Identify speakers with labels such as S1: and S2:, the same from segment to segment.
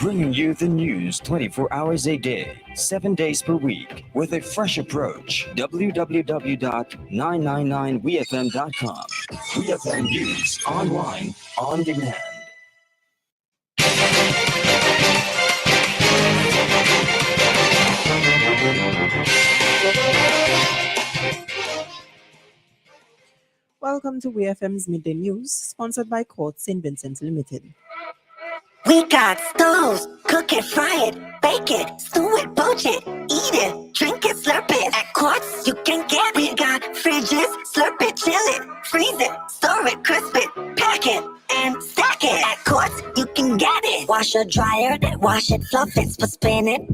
S1: bringing you the news 24 hours a day, 7 days per week, with a fresh approach. www.999wefm.com. WeFM News, online, on demand.
S2: Welcome to WEFM's Midday News, sponsored by Court St. Vincent Limited.
S3: We got stoves, cook it, fry it, bake it, stew it, poach it, eat it, drink it, slurp it. At Quartz, you can get it. We got fridges, slurp it, chill it, freeze it, store it, crisp it, pack it, and stack it. At Quartz, you can get it. Wash or dryer it, wash it, fluff it, spin it,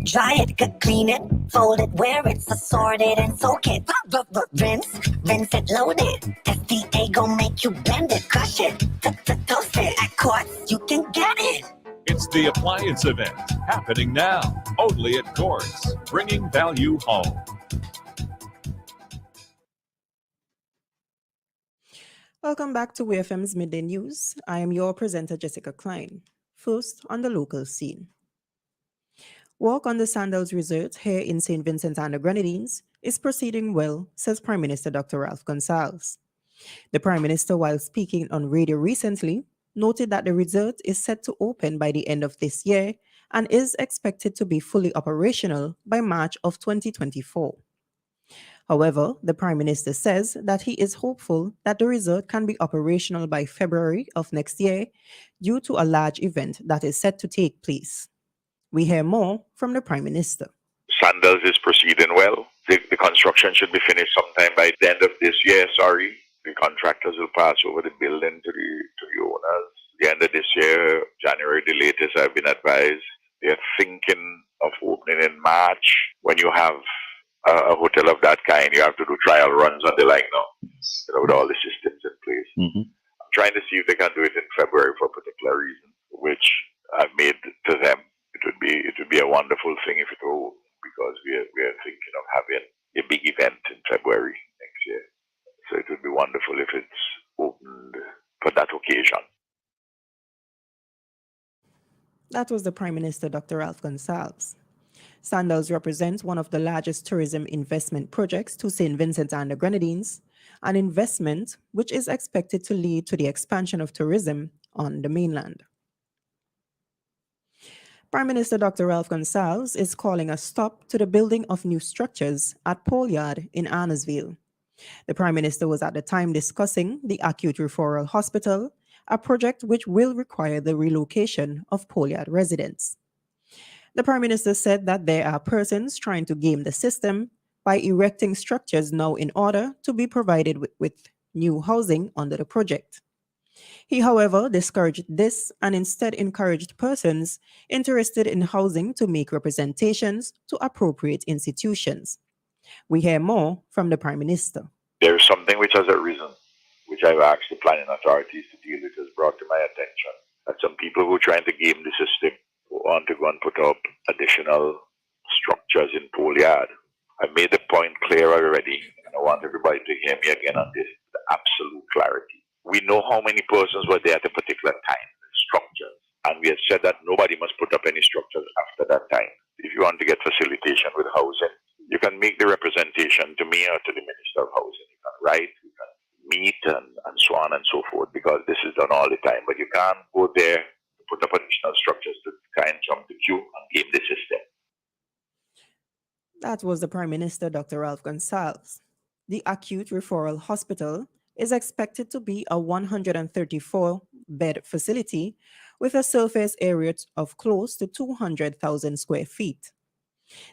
S3: dry it, clean it, fold it, wear it, assort it, and soak it. Rinse it, load it. SDA gon' make you bend it, crush it, toast it. At Quartz, you can get it.
S4: It's the appliance event happening now, only at Quartz, bringing value home.
S2: Welcome back to WEFM's Midday News. I am your presenter, Jessica Klein. First, on the local scene. Work on the Sandals Resort here in St. Vincent and the Grenadines is proceeding well, says Prime Minister Dr. Ralph Gonsalves. The Prime Minister, while speaking on radio recently, noted that the resort is set to open by the end of this year and is expected to be fully operational by March of 2024. However, the Prime Minister says that he is hopeful that the resort can be operational by February of next year due to a large event that is set to take place. We hear more from the Prime Minister.
S5: Sandals is proceeding well. The construction should be finished sometime by the end of this year, The contractors will pass over the building to the owners. The end of this year, January the latest, I've been advised. They're thinking of opening in March. When you have a hotel of that kind, you have to do trial runs on the line now, with all the systems in place.
S6: Mm-hmm.
S5: I'm trying to see if they can do it in February for a particular reason, which I've made to them. It would be a wonderful thing if it were, because we are thinking of having a big event in February next year. So it would be wonderful if it's opened for that occasion.
S2: That was the Prime Minister, Dr. Ralph Gonsalves. Sandals represents one of the largest tourism investment projects to St. Vincent and the Grenadines, an investment which is expected to lead to the expansion of tourism on the mainland. Prime Minister Dr. Ralph Gonsalves is calling a stop to the building of new structures at Pole Yard in Arnersville. The Prime Minister was at the time discussing the Acute Referral Hospital, a project which will require the relocation of Pole Yard residents. The Prime Minister said that there are persons trying to game the system by erecting structures now in order to be provided with new housing under the project. He, however, discouraged this and instead encouraged persons interested in housing to make representations to appropriate institutions. We hear more from the Prime Minister.
S5: There is something which has arisen, which I've asked the planning authorities to deal with, has brought to my attention, that some people who are trying to game the system want to go and put up additional structures in Pole Yard. I've made the point clear already, and I want everybody to hear me again on this, the absolute clarity. We know how many persons were there at a particular time, structures, and we have said that nobody must put up any structures after that time. If you want to get facilitation with housing, you can make the representation to me or to the Minister of Housing. You can write, you can meet, and so on and so forth, because this is done all the time. But you can't go there to put up additional structures to try and jump the queue and game the system.
S2: That was the Prime Minister, Dr. Ralph Gonsalves. The Acute Referral Hospital is expected to be a 134-bed facility with a surface area of close to 200,000 square feet.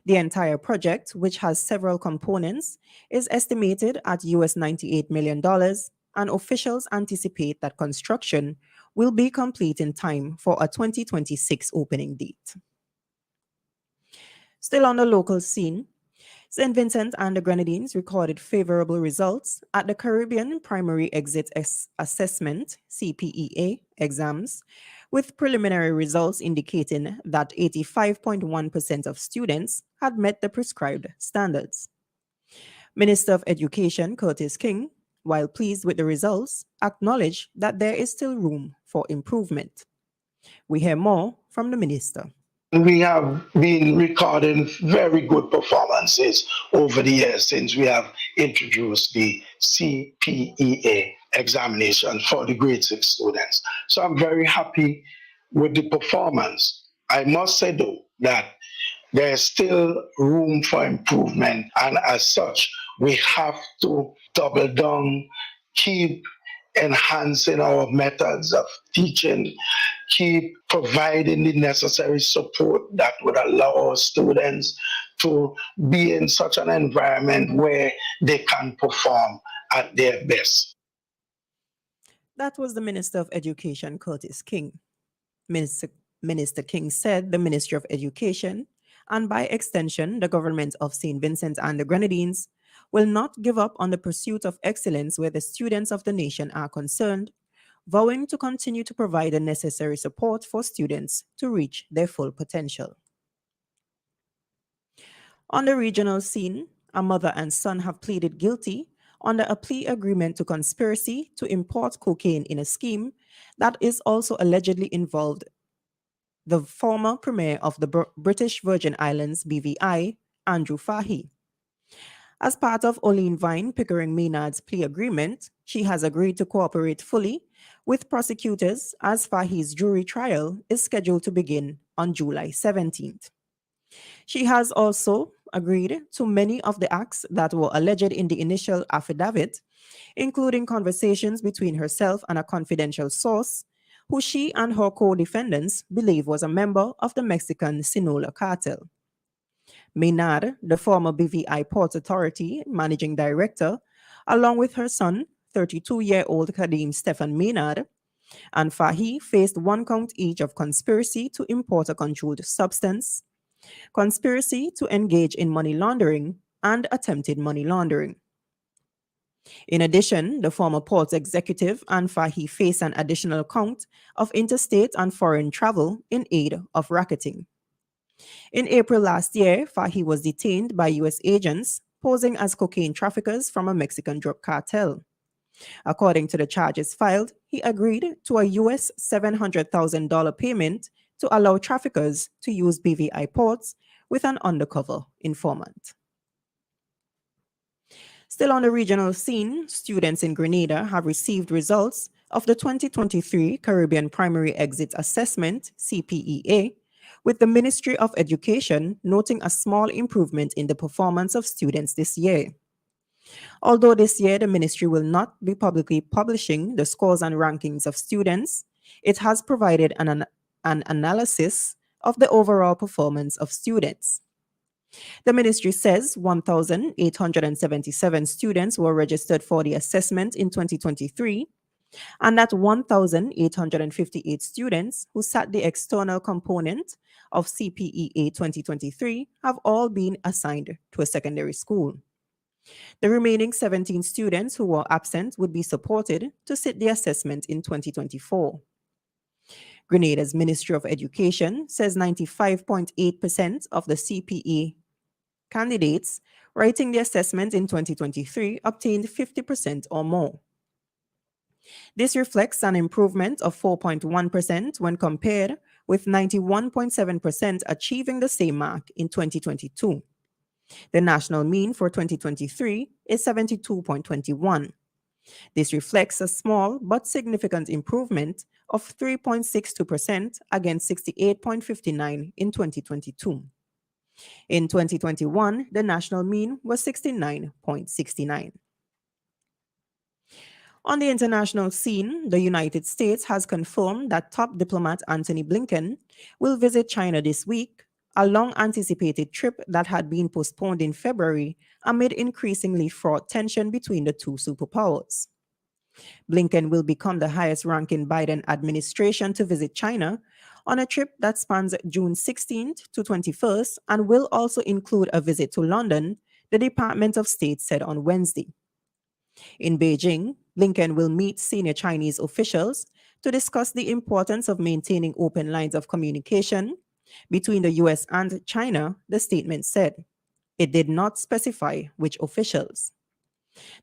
S2: The entire project, which has several components, is estimated at US $98 million, and officials anticipate that construction will be complete in time for a 2026 opening date. Still on the local scene, St. Vincent and the Grenadines recorded favorable results at the Caribbean Primary Exit Assessment (CPEA) exams, with preliminary results indicating that 85.1% of students had met the prescribed standards. Minister of Education Curtis King, while pleased with the results, acknowledged that there is still room for improvement. We hear more from the minister.
S6: We have been recording very good performances over the years since we have introduced the CPEA examination for the grade 6 students. So I'm very happy with the performance. I must say though that there's still room for improvement, and as such, we have to double down, keep enhancing our methods of teaching, keep providing the necessary support that would allow our students to be in such an environment where they can perform at their best.
S2: That was the Minister of Education, Curtis King. Minister King said the Ministry of Education, and by extension, the government of St. Vincent and the Grenadines, will not give up on the pursuit of excellence where the students of the nation are concerned, vowing to continue to provide the necessary support for students to reach their full potential. On the regional scene, a mother and son have pleaded guilty under a plea agreement to conspiracy to import cocaine in a scheme that is also allegedly involved the former Premier of the British Virgin Islands, BVI, Andrew Fahey. As part of Oline Vine Pickering Maynard's plea agreement, she has agreed to cooperate fully with prosecutors as Fahey's jury trial is scheduled to begin on July 17th. She has also agreed to many of the acts that were alleged in the initial affidavit, including conversations between herself and a confidential source, who she and her co-defendants believe was a member of the Mexican Sinaloa cartel. Maynard, the former BVI Port Authority managing director, along with her son, 32-year-old Kadeem Stephan Maynard, and Fahey faced one count each of conspiracy to import a controlled substance, conspiracy to engage in money laundering, and attempted money laundering. In addition, the former port executive and Fahey face an additional count of interstate and foreign travel in aid of racketing. In April last year, Fahey was detained by U.S. agents posing as cocaine traffickers from a Mexican drug cartel. According to the charges filed, he agreed to a U.S. $700,000 payment to allow traffickers to use BVI ports with an undercover informant. Still on the regional scene, students in Grenada have received results of the 2023 Caribbean Primary Exit Assessment, CPEA, with the Ministry of Education noting a small improvement in the performance of students this year. Although this year the ministry will not be publicly publishing the scores and rankings of students, it has provided an analysis of the overall performance of students. The ministry says 1,877 students were registered for the assessment in 2023, and that 1,858 students who sat the external component of CPEA 2023 have all been assigned to a secondary school. The remaining 17 students who were absent would be supported to sit the assessment in 2024. Grenada's Ministry of Education says 95.8% of the CPE candidates writing the assessment in 2023 obtained 50% or more. This reflects an improvement of 4.1% when compared with 91.7% achieving the same mark in 2022. The national mean for 2023 is 72.21. This reflects a small but significant improvement of 3.62% against 68.59 in 2022. In 2021, the national mean was 69.69. On the international scene, the United States has confirmed that top diplomat Antony Blinken will visit China this week, a long-anticipated trip that had been postponed in February amid increasingly fraught tension between the two superpowers. Blinken will become the highest-ranking Biden administration to visit China on a trip that spans June 16th to 21st and will also include a visit to London, the Department of State said on Wednesday. In Beijing, Blinken will meet senior Chinese officials to discuss the importance of maintaining open lines of communication between the US and China, the statement said. It did not specify which officials.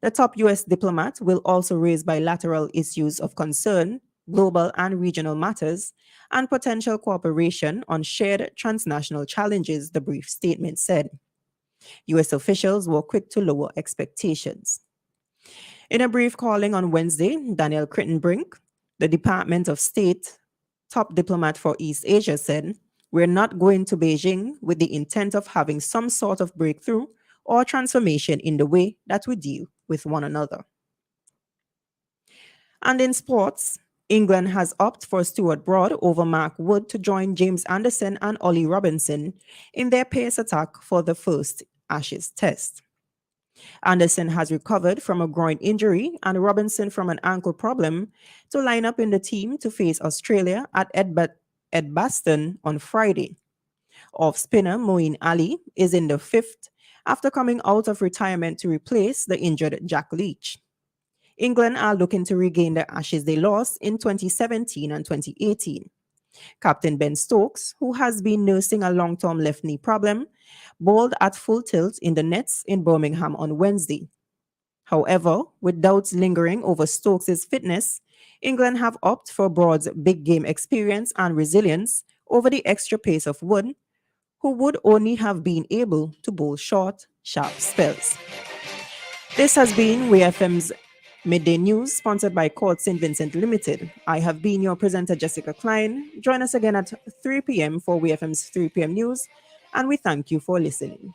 S2: The top US diplomat will also raise bilateral issues of concern global and regional matters, and potential cooperation on shared transnational challenges, the brief statement said. U.S. officials were quick to lower expectations. In a brief calling on Wednesday, Daniel Crittenbrink, the Department of State top diplomat for East Asia, said, "We're not going to Beijing with the intent of having some sort of breakthrough or transformation in the way that we deal with one another." And in sports, England has opted for Stuart Broad over Mark Wood to join James Anderson and Ollie Robinson in their pace attack for the first Ashes test. Anderson has recovered from a groin injury and Robinson from an ankle problem to line up in the team to face Australia at Edgbaston on Friday. Off spinner Moeen Ali is in the fifth after coming out of retirement to replace the injured Jack Leach. England are looking to regain the Ashes they lost in 2017 and 2018. Captain Ben Stokes, who has been nursing a long-term left knee problem, bowled at full tilt in the nets in Birmingham on Wednesday. However, with doubts lingering over Stokes' fitness, England have opted for Broad's big game experience and resilience over the extra pace of Wood, who would only have been able to bowl short, sharp spells. This has been WEFM's Midday News, sponsored by Court St. Vincent Limited. I have been your presenter, Jessica Klein. Join us again at 3 p.m. for WEFM's 3 p.m. news, and we thank you for listening.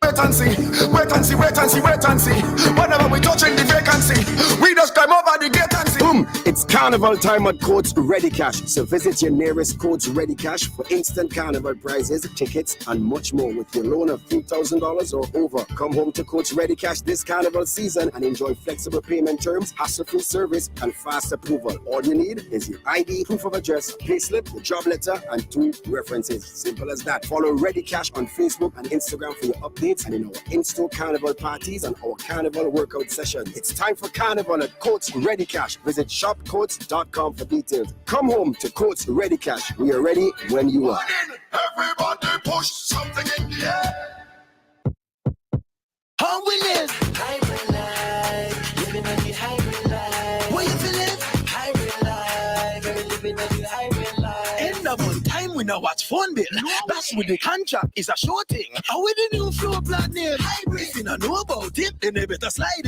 S7: Wait and see, wait and see, wait and see, wait and see. Whenever we touching the vacancy, we just climb over the gate and see.
S8: Boom! It's carnival time at Courts Ready Cash. So visit your nearest Courts Ready Cash for instant carnival prizes, tickets, and much more with your loan of $3,000 or over. Come home to Courts Ready Cash this carnival season and enjoy flexible payment terms, hassle-free service, and fast approval. All you need is your ID, proof of address, payslip, your job letter, and 2 references. Simple as that. Follow Ready Cash on Facebook and Instagram for your updates and in our in-store carnival parties and our carnival workout session. It's time for carnival at Courts Ready Cash. Visit shopcourts.com for details. Come home to Courts Ready Cash. We are ready when you are.
S7: Everybody push something in the air. How we live? Hybrid life, living on the hybrid life. What you feeling? Hybrid life, every living on the hybrid life. End of one time we now watch phone bill. That's with the contract is a sure thing. How with the new floor plan name? Hybrid. If you don't know about it, then they better slide it.